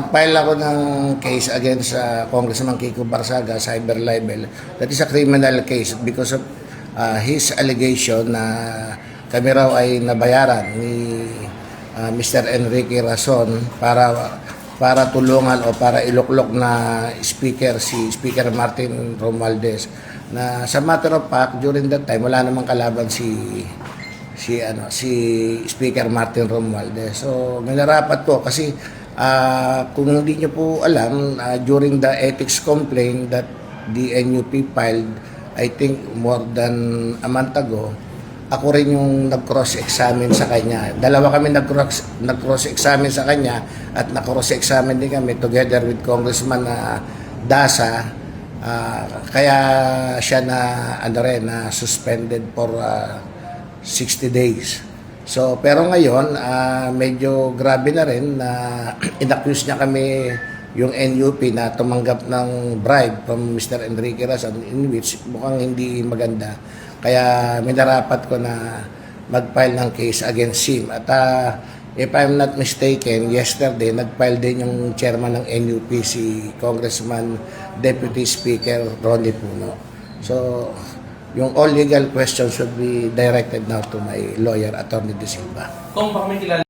nag-file ako ng case against Congressman Kiko Barsaga, cyber libel. That is a criminal case because of his allegation na kami raw ay nabayaran ni Mr. Enrique Rason para tulungan o para iluklok na speaker, si Speaker Martin Romualdez, na sa matter of fact during that time wala namang kalaban si Speaker Martin Romualdez. So minarapat ko kasi kung hindi niyo po alam, during the ethics complaint that the NUP filed, I think more than a month ago, ako rin yung nag-cross-examine sa kanya. Dalawa kami nag-cross-examine sa kanya at na-cross-examine din kami together with Congressman Dasa. Kaya siya na suspended for 60 days. So, pero ngayon, medyo grabe na rin na inaccuse niya kami yung NUP na tumanggap ng bribe from Mr. Enrique Rason, in which mukhang hindi maganda. Kaya minarapat ko na mag-file ng case against him. At if I'm not mistaken, yesterday nag-file din yung chairman ng NUP, si Congressman Deputy Speaker Ronnie Puno. So, yung all legal questions should be directed now to my lawyer, Attorney De Silva. Kung baka may kilala